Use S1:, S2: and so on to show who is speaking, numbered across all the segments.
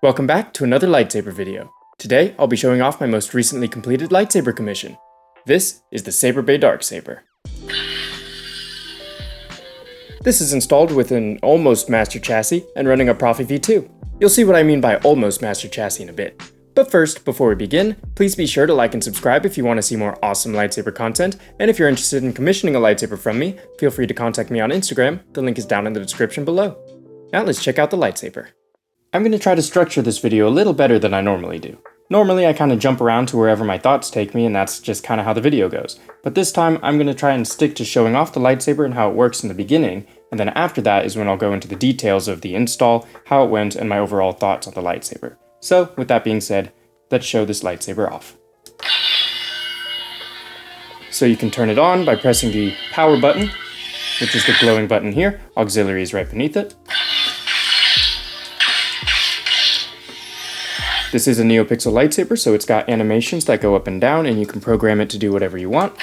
S1: Welcome back to another lightsaber video. Today, I'll be showing off my most recently completed lightsaber commission. This is the Saberbay Darksaber. This is installed with an almost master chassis and running a Proffie v.2. You'll see what I mean by almost master chassis in a bit. But first, before we begin, please be sure to like and subscribe if you want to see more awesome lightsaber content, and if you're interested in commissioning a lightsaber from me, feel free to contact me on Instagram, the link is down in the description below. Now let's check out the lightsaber. I'm going to try to structure this video a little better than I normally do. Normally I kind of jump around to wherever my thoughts take me, and that's just kind of how the video goes. But this time I'm going to try and stick to showing off the lightsaber and how it works in the beginning, and then after that is when I'll go into the details of the install, how it went, and my overall thoughts on the lightsaber. So with that being said, let's show this lightsaber off. So you can turn it on by pressing the power button, which is the glowing button here. Auxiliary is right beneath it. This is a NeoPixel lightsaber, so it's got animations that go up and down, and you can program it to do whatever you want.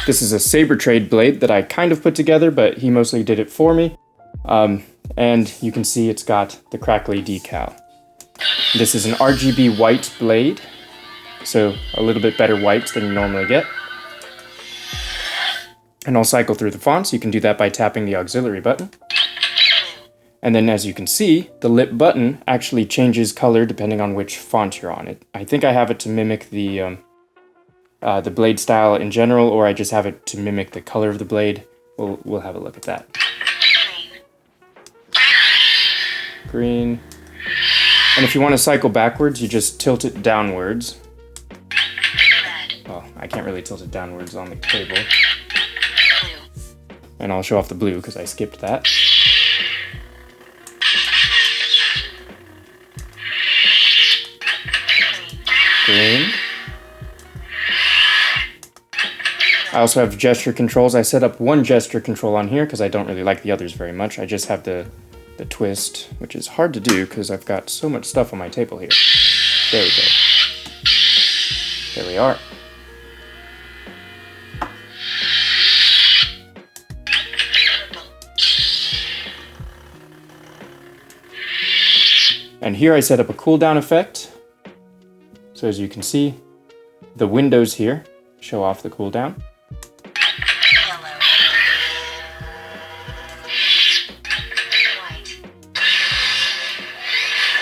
S1: This is a saber trade blade that I kind of put together, but he mostly did it for me. And you can see it's got the crackly decal. This is an RGB white blade, so a little bit better whites than you normally get. And I'll cycle through the fonts. You can do that by tapping the auxiliary button. And then as you can see, the lip button actually changes color depending on which font you're on. I think I have it to mimic the blade style in general, or I just have it to mimic the color of the blade. We'll have a look at that. Green. And if you want to cycle backwards, you just tilt it downwards. Well, I can't really tilt it downwards on the cable. And I'll show off the blue because I skipped that. Green. I also have gesture controls. I set up one gesture control on here because I don't really like the others very much. I just have the twist, which is hard to do because I've got so much stuff on my table here. There we go. There we are. And here I set up a cooldown effect. So as you can see, the windows here show off the cooldown.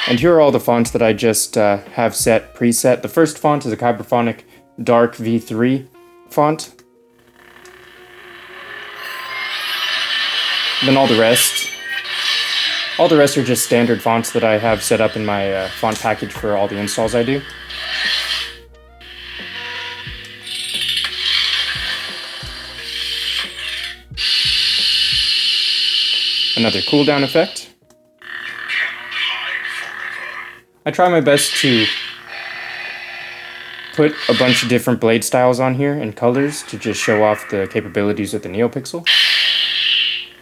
S1: And here are all the fonts that I just have set preset. The first font is a Kyberphonic Dark V3 font. And then all the rest are just standard fonts that I have set up in my font package for all the installs I do. Another cooldown effect. I try my best to put a bunch of different blade styles on here and colors to just show off the capabilities of the NeoPixel.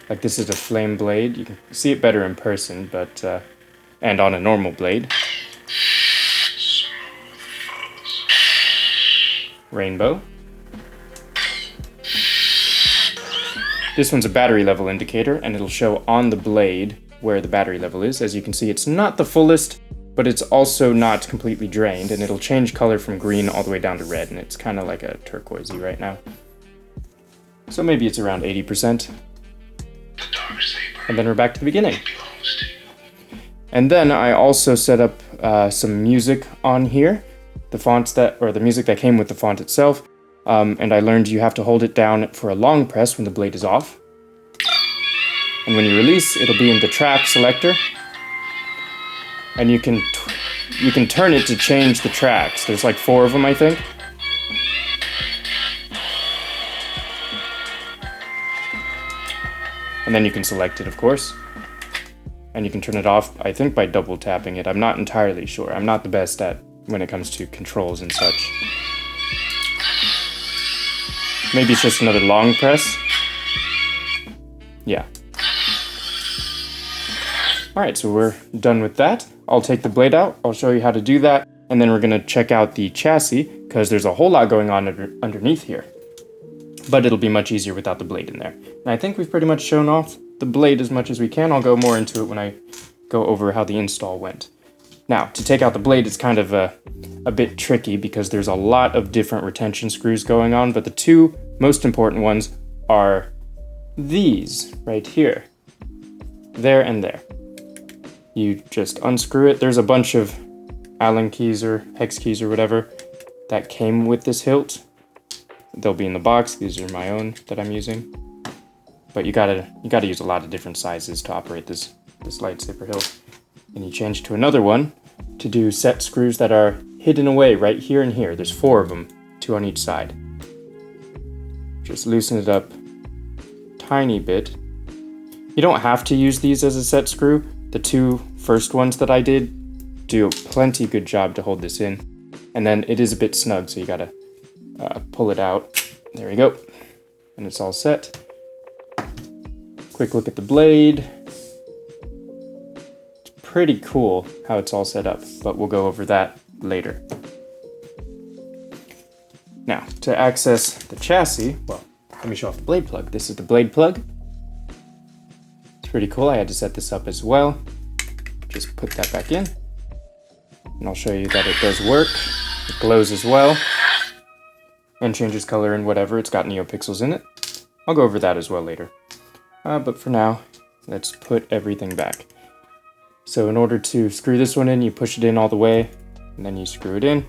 S1: Like this is a flame blade. You can see it better in person, but and on a normal blade. Rainbow. This one's a battery level indicator, and it'll show on the blade where the battery level is. As you can see, it's not the fullest, but it's also not completely drained, and it'll change color from green all the way down to red, and it's kind of like a turquoisey right now. So maybe it's around 80%. And then we're back to the beginning. And then I also set up some music on here, the music that came with the font itself. And I learned you have to hold it down for a long press when the blade is off. And when you release, it'll be in the track selector. And you can turn it to change the tracks. There's like 4 of them, I think. And then you can select it, of course. And you can turn it off, I think, by double tapping it. I'm not entirely sure. I'm not the best at when it comes to controls and such. Maybe it's just another long press. Yeah. Alright, so we're done with that. I'll take the blade out, I'll show you how to do that, and then we're going to check out the chassis, because there's a whole lot going on underneath here. but it'll be much easier without the blade in there. And I think we've pretty much shown off the blade as much as we can. I'll go more into it when I go over how the install went. Now, to take out the blade, it's kind of a bit tricky because there's a lot of different retention screws going on, but the two most important ones are these right here. There and there. You just unscrew it. There's a bunch of Allen keys or hex keys or whatever that came with this hilt. They'll be in the box. These are my own that I'm using. But you gotta use a lot of different sizes to operate this lightsaber hilt. And you change to another one to do set screws that are hidden away right here and here. There's 4 of them, 2 on each side. Just loosen it up tiny bit. You don't have to use these as a set screw. The 2 first ones that I did do a plenty good job to hold this in. And then it is a bit snug, so you gotta pull it out. There we go. And it's all set. Quick look at the blade. It's pretty cool how it's all set up, but we'll go over that later. Now, to access the chassis, well, let me show off the blade plug. This is the blade plug. It's pretty cool. I had to set this up as well. Just put that back in. And I'll show you that it does work. It glows as well. And changes color and whatever. It's got NeoPixels in it. I'll go over that as well later. But for now, let's put everything back. So in order to screw this one in, you push it in all the way, and then you screw it in.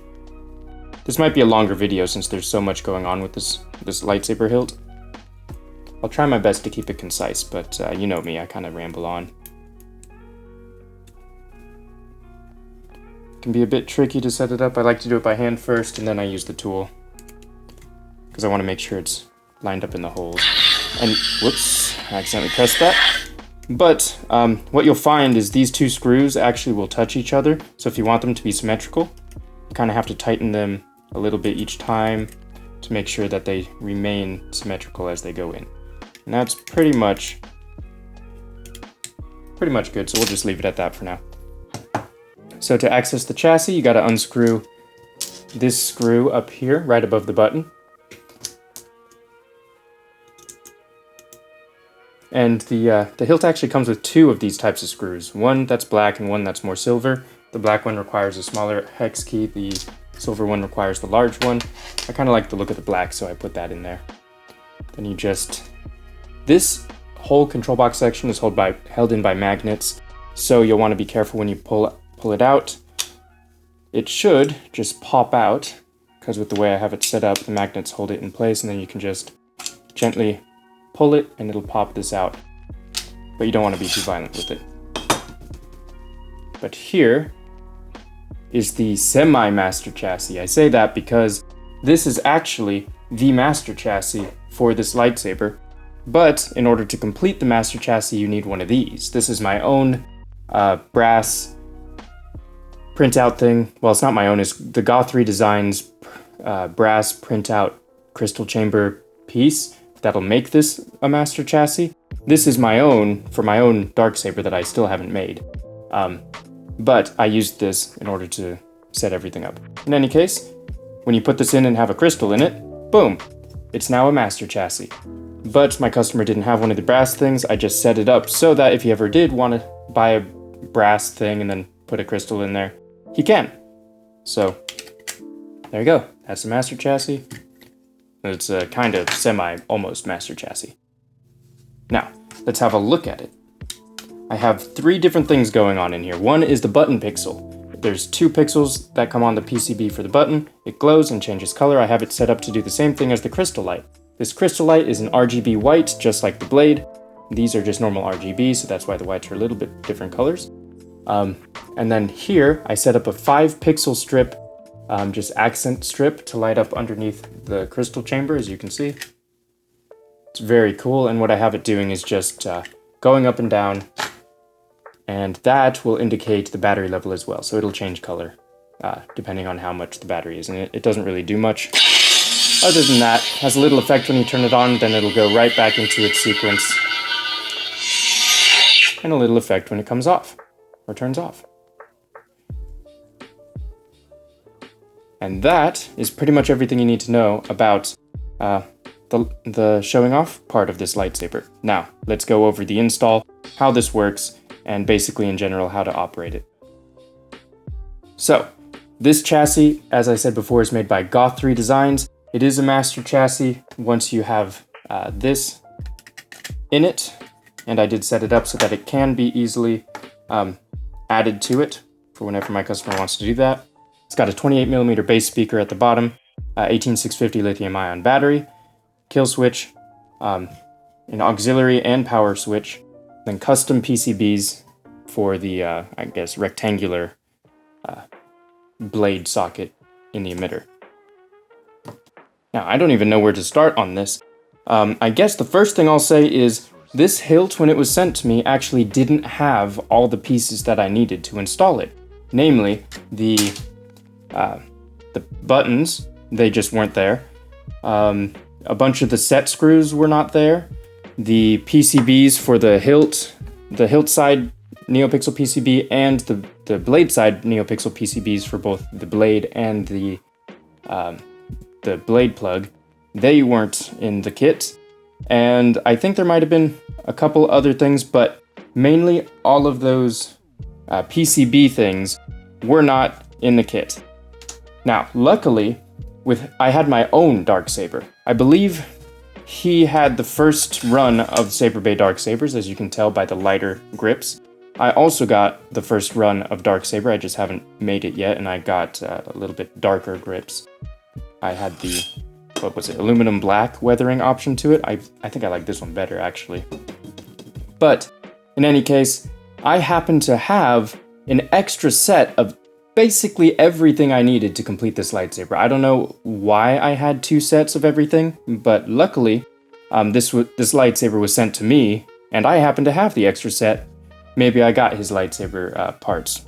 S1: This might be a longer video since there's so much going on with this lightsaber hilt. I'll try my best to keep it concise, but you know me, I kind of ramble on. It can be a bit tricky to set it up. I like to do it by hand first, and then I use the tool, because I want to make sure it's lined up in the holes. And whoops, I accidentally pressed that. But what you'll find is these 2 screws actually will touch each other. So if you want them to be symmetrical, you kind of have to tighten them a little bit each time to make sure that they remain symmetrical as they go in. And that's pretty much good, so we'll just leave it at that for now. So to access the chassis, you gotta unscrew this screw up here, right above the button. And the hilt actually comes with 2 of these types of screws. One that's black and one that's more silver. The black one requires a smaller hex key. The silver one requires the large one. I kind of like the look of the black, so I put that in there. Then you just... This whole control box section is held in by magnets, so you'll want to be careful when you pull it out. It should just pop out, because with the way I have it set up, the magnets hold it in place, and then you can just gently pull it and it'll pop this out. But you don't want to be too violent with it. But here is the semi-master chassis. I say that because this is actually the master chassis for this lightsaber. But in order to complete the master chassis, you need one of these. This is my own brass printout thing. Well, it's not my own, it's the Goth3 Designs brass printout crystal chamber piece that'll make this a master chassis. This is my own, for my own Darksaber that I still haven't made. But I used this in order to set everything up. In any case, when you put this in and have a crystal in it, boom, it's now a master chassis. But my customer didn't have one of the brass things. I just set it up so that if he ever did want to buy a brass thing and then put a crystal in there, he can. So there you go. That's the master chassis. It's a kind of almost master chassis. Now, let's have a look at it. I have 3 different things going on in here. One is the button pixel. There's 2 pixels that come on the PCB for the button. It glows and changes color. I have it set up to do the same thing as the crystal light. This crystal light is an RGB white, just like the blade. These are just normal RGB, so that's why the whites are a little bit different colors. And then here, I set up a 5 pixel strip, just accent strip to light up underneath the crystal chamber, as you can see. It's very cool, and what I have it doing is just going up and down, and that will indicate the battery level as well, so it'll change color depending on how much the battery is, and it doesn't really do much. Other than that, it has a little effect when you turn it on, then it'll go right back into its sequence, and a little effect when it comes off, or turns off. And that is pretty much everything you need to know about the showing off part of this lightsaber. Now, let's go over the install, how this works, and basically in general how to operate it. So, this chassis, as I said before, is made by Goth 3 Designs. It is a master chassis once you have this in it, and I did set it up so that it can be easily added to it for whenever my customer wants to do that. It's got a 28mm bass speaker at the bottom, 18650 lithium-ion battery, kill switch, an auxiliary and power switch, then custom PCBs for the, I guess, rectangular blade socket in the emitter. Now, I don't even know where to start on this. I guess the first thing I'll say is this hilt, when it was sent to me, actually didn't have all the pieces that I needed to install it. Namely, the buttons, they just weren't there. A bunch of the set screws were not there. The PCBs for the hilt side NeoPixel PCB and the blade side NeoPixel PCBs for both the blade and the blade plug, they weren't in the kit. And I think there might have been a couple other things, but mainly all of those PCB things were not in the kit. Now, luckily, I had my own Darksaber. I believe he had the first run of Saberbay Darksabers, as you can tell by the lighter grips. I also got the first run of Darksaber, I just haven't made it yet, and I got a little bit darker grips. I had the, what was it, aluminum black weathering option to it. I think I like this one better, actually. But, in any case, I happen to have an extra set of basically everything I needed to complete this lightsaber. I don't know why I had two sets of everything, but luckily, this lightsaber was sent to me, and I happen to have the extra set. Maybe I got his lightsaber parts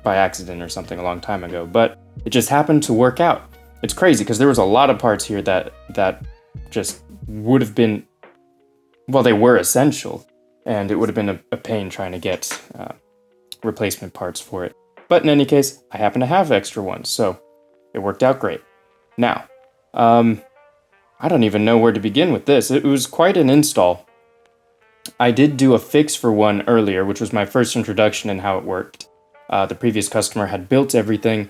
S1: by accident or something a long time ago, but it just happened to work out. It's crazy, because there was a lot of parts here that just would have been, well, they were essential, and it would have been a pain trying to get replacement parts for it. But in any case, I happen to have extra ones, so it worked out great. Now, I don't even know where to begin with this. It was quite an install. I did do a fix for one earlier, which was my first introduction in how it worked. The previous customer had built everything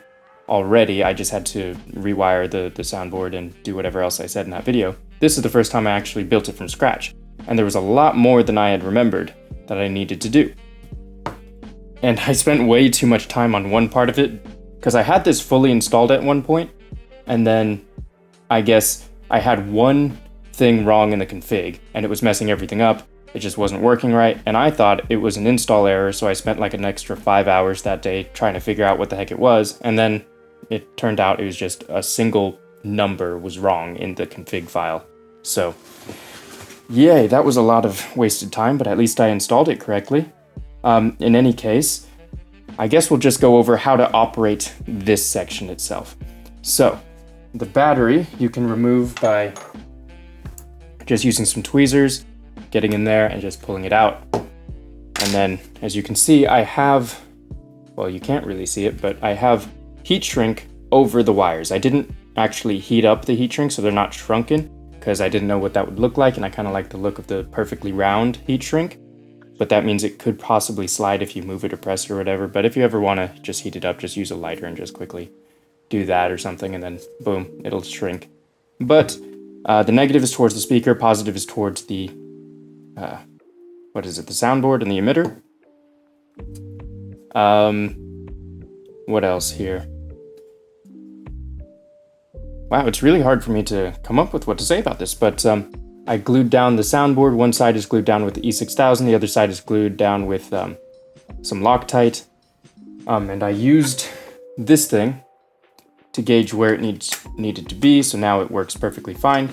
S1: already. I just had to rewire the soundboard and do whatever else I said in that video. This is the first time I actually built it from scratch, and there was a lot more than I had remembered that I needed to do. And I spent way too much time on one part of it, because I had this fully installed at one point, and then I guess I had one thing wrong in the config, and it was messing everything up. It just wasn't working right, and I thought it was an install error, so I spent like an extra 5 hours that day trying to figure out what the heck it was, and then it turned out it was just a single number was wrong in the config file. So, yay, that was a lot of wasted time, but at least I installed it correctly. In any case, I guess we'll just go over how to operate this section itself. So, the battery you can remove by just using some tweezers, getting in there and just pulling it out. And then, as you can see, I have, well, you can't really see it, but I have heat shrink over the wires. I didn't actually heat up the heat shrink, so they're not shrunken, because I didn't know what that would look like, and I kind of like the look of the perfectly round heat shrink. But that means it could possibly slide if you move it or press it or whatever. But if you ever want to just heat it up, just use a lighter and just quickly do that or something, and then boom, it'll shrink. But the negative is towards the speaker, positive is towards the, what is it, the soundboard and the emitter. What else here? Wow, it's really hard for me to come up with what to say about this, but I glued down the soundboard. One side is glued down with the E6000, the other side is glued down with some Loctite. And I used this thing to gauge where it needed to be, so now it works perfectly fine.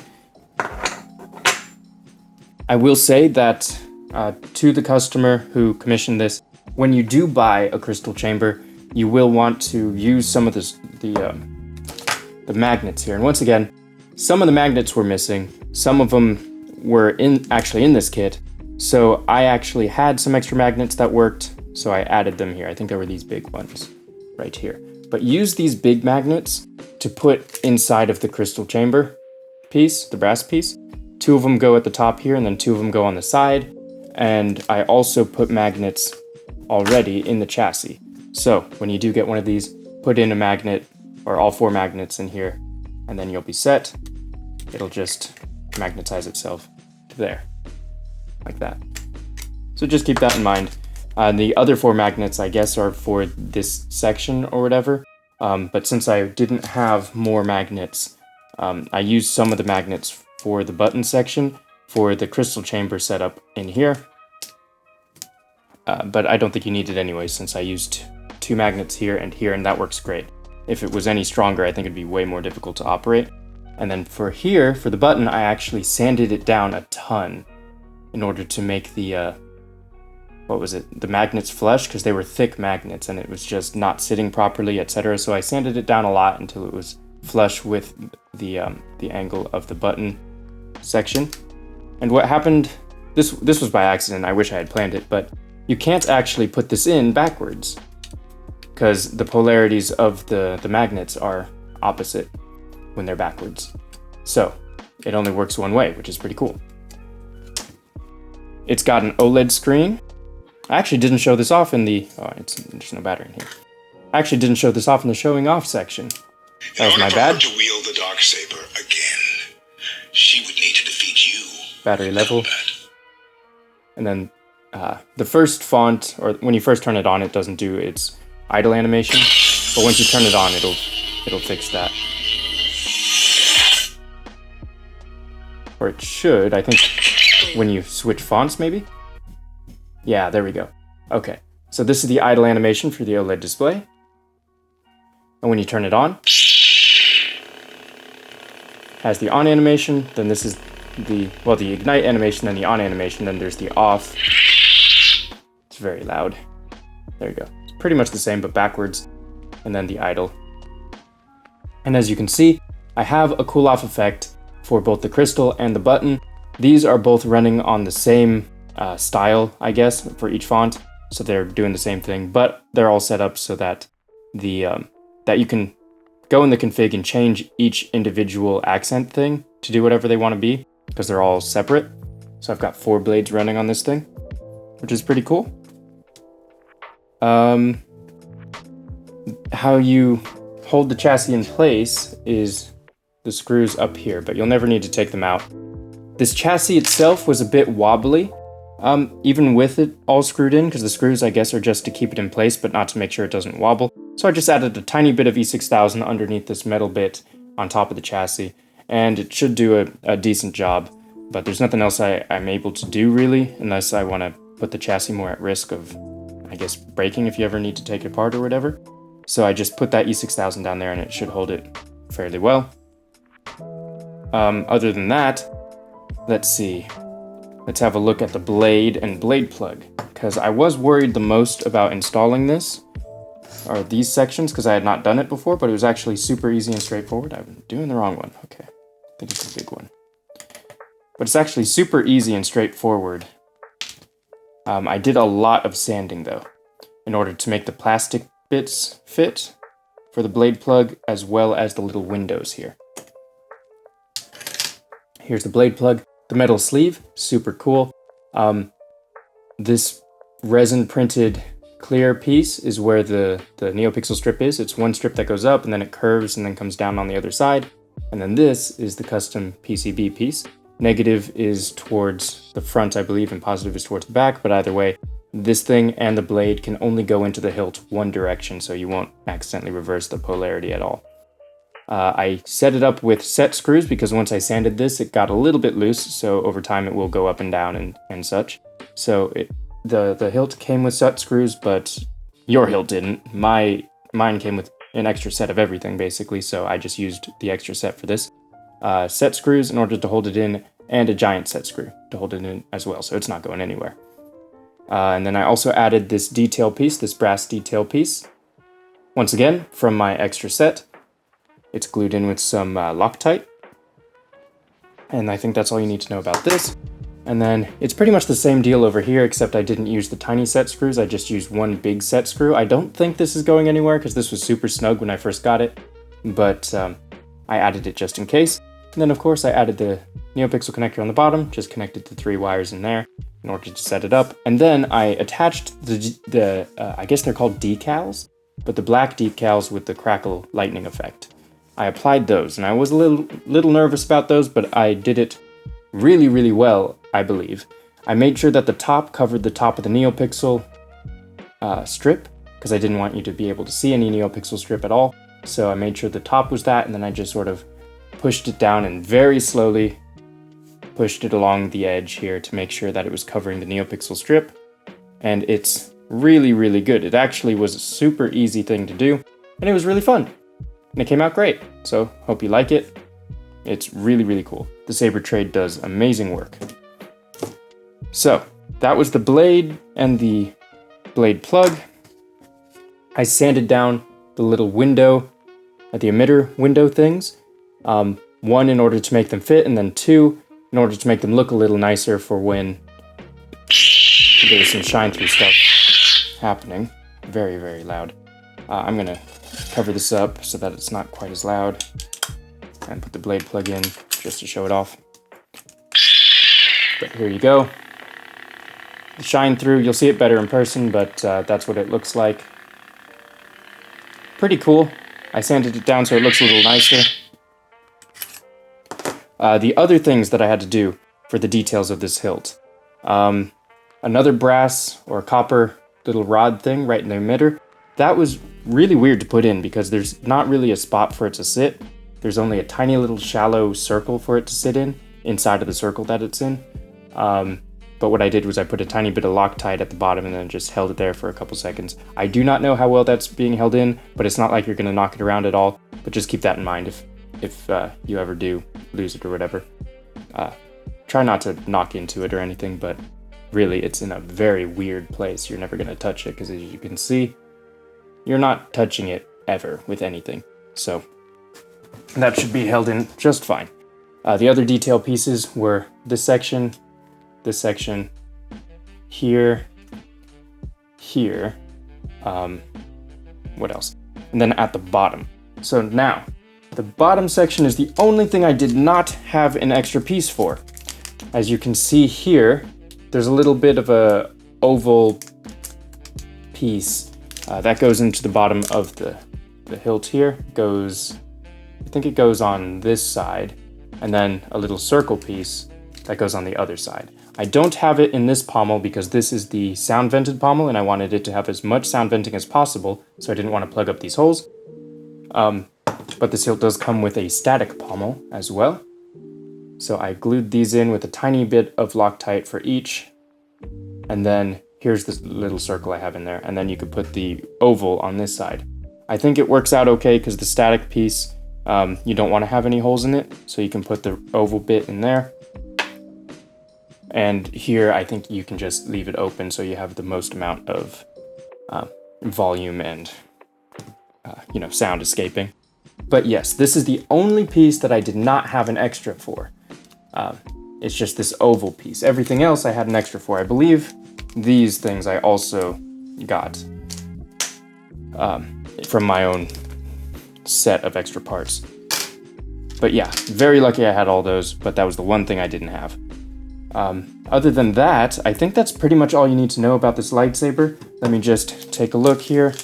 S1: I will say that to the customer who commissioned this, when you do buy a crystal chamber, you will want to use some of the magnets here. And once again, some of the magnets were missing. Some of them were actually in this kit. So I actually had some extra magnets that worked, so I added them here. I think there were these big ones right here. But use these big magnets to put inside of the crystal chamber piece, the brass piece, 2 of them go at the top here, and then 2 of them go on the side. And I also put magnets already in the chassis. So when you do get one of these, put in a magnet, or all 4 magnets in here, and then you'll be set. It'll just magnetize itself to there, like that. So just keep that in mind. The other 4 magnets, I guess, are for this section or whatever. But since I didn't have more magnets, I used some of the magnets for the button section for the crystal chamber setup in here. But I don't think you need it anyway, since I used 2 magnets here, and that works great. If it was any stronger, I think it'd be way more difficult to operate. And then for here, for the button, I actually sanded it down a ton in order to make the, the magnets flush, because they were thick magnets and it was just not sitting properly, etc. So I sanded it down a lot until it was flush with the angle of the button section. And what happened, this was by accident, I wish I had planned it, but you can't actually put this in backwards, because the polarities of the magnets are opposite when they're backwards. So it only works one way, which is pretty cool. It's got an OLED screen. I actually didn't show this off in the... Oh, there's no battery in here. I actually didn't show this off in the showing off section. That was my bad.
S2: In order for her to wield the Darksaber again, she would need to defeat you.
S1: Battery level. And then the first font, or when you first turn it on, it doesn't do its idle animation. But once you turn it on, it'll fix that. Or it should, I think, when you switch fonts, maybe? Yeah, there we go. Okay, so this is the idle animation for the OLED display. And when you turn it on, has the on animation, then this is the ignite animation, then the on animation, then there's the off. It's very loud. There you go. It's pretty much the same, but backwards. And then the idle. And as you can see, I have a cool off effect for both the crystal and the button. These are both running on the same style, I guess, for each font. So they're doing the same thing, but they're all set up so that that you can go in the config and change each individual accent thing to do whatever they want to be, because they're all separate. So I've got 4 blades running on this thing, which is pretty cool. How you hold the chassis in place is the screws up here, but you'll never need to take them out. This chassis itself was a bit wobbly, even with it all screwed in, because the screws, I guess, are just to keep it in place, but not to make sure it doesn't wobble. So I just added a tiny bit of E6000 underneath this metal bit on top of the chassis, and it should do a decent job, but there's nothing else I'm able to do, really, unless I want to put the chassis more at risk of, I guess, breaking if you ever need to take it apart or whatever. So I just put that E6000 down there, and it should hold it fairly well. Other than that, let's see. Let's have a look at the blade and blade plug, because I was worried the most about installing this, or these sections, because I had not done it before, but it was actually super easy and straightforward. I'm doing the wrong one. Okay, I think it's a big one. But it's actually super easy and straightforward. I did a lot of sanding, though, in order to make the plastic bits fit for the blade plug, as well as the little windows here. Here's the blade plug. The metal sleeve, super cool. This resin printed clear piece is where the NeoPixel strip is. It's one strip that goes up and then it curves and then comes down on the other side. And then this is the custom PCB piece. Negative is towards the front, I believe, and positive is towards the back, but either way, this thing and the blade can only go into the hilt one direction, so you won't accidentally reverse the polarity at all. I set it up with set screws because once I sanded this, it got a little bit loose, so over time it will go up and down and such. So the hilt came with set screws, but your hilt didn't. Mine came with an extra set of everything, basically, so I just used the extra set for this. Set screws in order to hold it in, and a giant set screw to hold it in as well, so it's not going anywhere. And then I also added this detail piece, this brass detail piece. Once again, from my extra set. It's glued in with some Loctite. And I think that's all you need to know about this. And then it's pretty much the same deal over here, except I didn't use the tiny set screws. I just used one big set screw. I don't think this is going anywhere because this was super snug when I first got it. But I added it just in case. And then of course I added NeoPixel connector on the bottom, just connected the 3 wires in there in order to set it up. And then I attached I guess they're called decals, but the black decals with the crackle lightning effect. I applied those, and I was a little nervous about those, but I did it really, really well, I believe. I made sure that the top covered the top of the NeoPixel strip, because I didn't want you to be able to see any NeoPixel strip at all. So I made sure the top was that, and then I just sort of pushed it down and very slowly pushed it along the edge here to make sure that it was covering the NeoPixel strip. And it's really, really good. It actually was a super easy thing to do, and it was really fun. And it came out great, so hope you like it. It's really, really cool. The Saber Trade does amazing work. So, that was the blade and the blade plug. I sanded down the little window, the emitter window things. 1, in order to make them fit, and then 2, in order to make them look a little nicer for when there's some shine through stuff happening. Very, very loud. I'm gonna cover this up so that it's not quite as loud, and put the blade plug in just to show it off. But here you go. The shine through, you'll see it better in person, but that's what it looks like. Pretty cool. I sanded it down so it looks a little nicer. The other things that I had to do for the details of this hilt. Another brass or copper little rod thing right in the emitter. That was really weird to put in because there's not really a spot for it to sit. There's only a tiny little shallow circle for it to sit in, inside of the circle that it's in. But what I did was I put a tiny bit of Loctite at the bottom and then just held it there for a couple seconds. I do not know how well that's being held in, but it's not like you're gonna knock it around at all. But just keep that in mind if you ever do lose it or whatever. Try not to knock into it or anything, but really it's in a very weird place. You're never gonna touch it because as you can see, you're not touching it ever with anything. So that should be held in just fine. The other detail pieces were this section, here, what else? And then at the bottom. So now, the bottom section is the only thing I did not have an extra piece for. As you can see here, there's a little bit of a oval piece that goes into the bottom of the hilt here. I think it goes on this side, and then a little circle piece that goes on the other side. I don't have it in this pommel because this is the sound vented pommel and I wanted it to have as much sound venting as possible, so I didn't want to plug up these holes. But this hilt does come with a static pommel as well. So I glued these in with a tiny bit of Loctite for each. And then here's this little circle I have in there, and then you could put the oval on this side. I think it works out okay because the static piece, you don't want to have any holes in it, so you can put the oval bit in there. And here, I think you can just leave it open so you have the most amount of volume and sound escaping. But yes, this is the only piece that I did not have an extra for. It's just this oval piece. Everything else I had an extra for. I believe these things I also got from my own set of extra parts. But yeah, very lucky I had all those, but that was the one thing I didn't have. Other than that, I think that's pretty much all you need to know about this lightsaber. Let me just take a look here.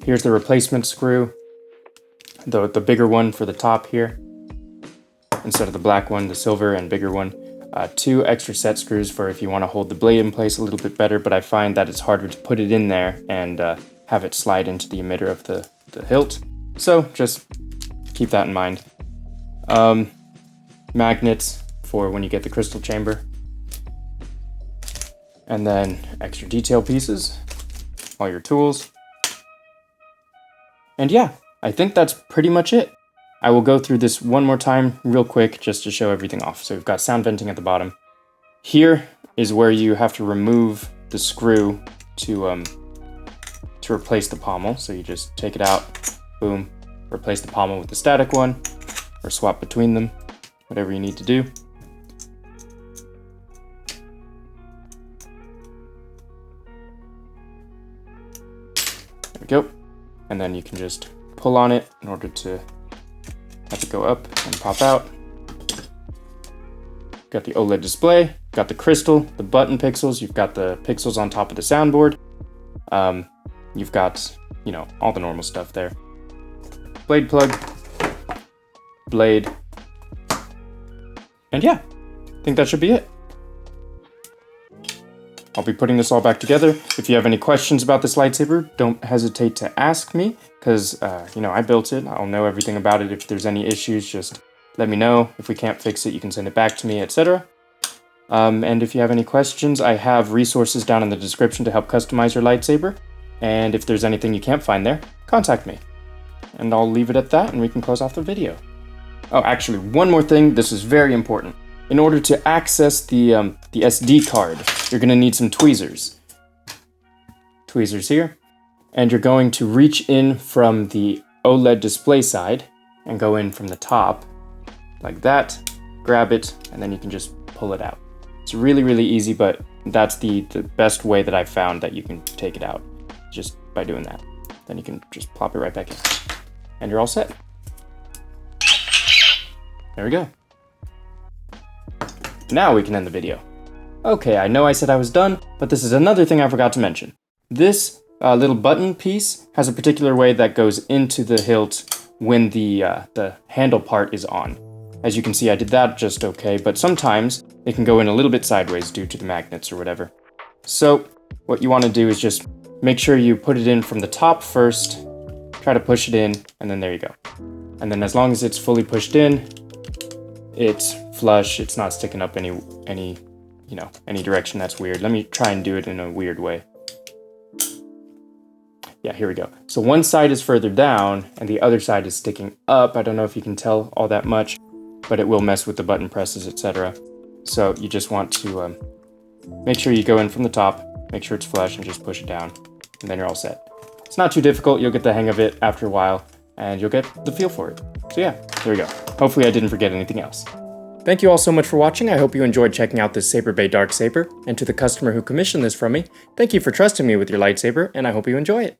S1: Here's the replacement screw, the bigger one for the top here. Instead of the black one, the silver and bigger one. 2 extra set screws for if you want to hold the blade in place a little bit better, but I find that it's harder to put it in there and have it slide into the emitter of the hilt. So just keep that in mind. Magnets for when you get the crystal chamber. And then extra detail pieces, all your tools. And yeah, I think that's pretty much it. I will go through this one more time real quick just to show everything off. So we've got sound venting at the bottom. Here is where you have to remove the screw to replace the pommel. So you just take it out, boom, replace the pommel with the static one, or swap between them, whatever you need to do. There we go. And then you can just pull on it in order to have it go up and pop out. You've got the OLED display, got the crystal, the button pixels, you've got the pixels on top of the soundboard. You've got, you know, all the normal stuff there. Blade plug, blade, and yeah, I think that should be it. I'll be putting this all back together. If you have any questions about this lightsaber, don't hesitate to ask me, because, you know, I built it. I'll know everything about it. If there's any issues, just let me know. If we can't fix it, you can send it back to me, etc. And if you have any questions, I have resources down in the description to help customize your lightsaber. And if there's anything you can't find there, contact me. And I'll leave it at that, and we can close off the video. Oh, actually, one more thing. This is very important. In order to access the SD card, you're going to need some tweezers. Tweezers here. And you're going to reach in from the OLED display side and go in from the top, like that. Grab it, and then you can just pull it out. It's really, really easy, but that's the best way that I've found that you can take it out, just by doing that. Then you can just plop it right back in. And you're all set. There we go. Now we can end the video. Okay, I know I said I was done, but this is another thing I forgot to mention. This little button piece has a particular way that goes into the hilt when the handle part is on. As you can see, I did that just okay, but sometimes it can go in a little bit sideways due to the magnets or whatever. So what you want to do is just make sure you put it in from the top first, try to push it in, and then there you go. And then as long as it's fully pushed in, it's flush, it's not sticking up any direction that's weird. Let me try and do it in a weird way. Yeah, here we go. So one side is further down and the other side is sticking up. I don't know if you can tell all that much, but it will mess with the button presses, etc. So you just want to make sure you go in from the top, make sure it's flush, and just push it down, and then you're all set. It's not too difficult, you'll get the hang of it after a while, and you'll get the feel for it. So yeah, there we go. Hopefully I didn't forget anything else. Thank you all so much for watching. I hope you enjoyed checking out this Saberbay Darksaber, and to the customer who commissioned this from me, thank you for trusting me with your lightsaber, and I hope you enjoy it.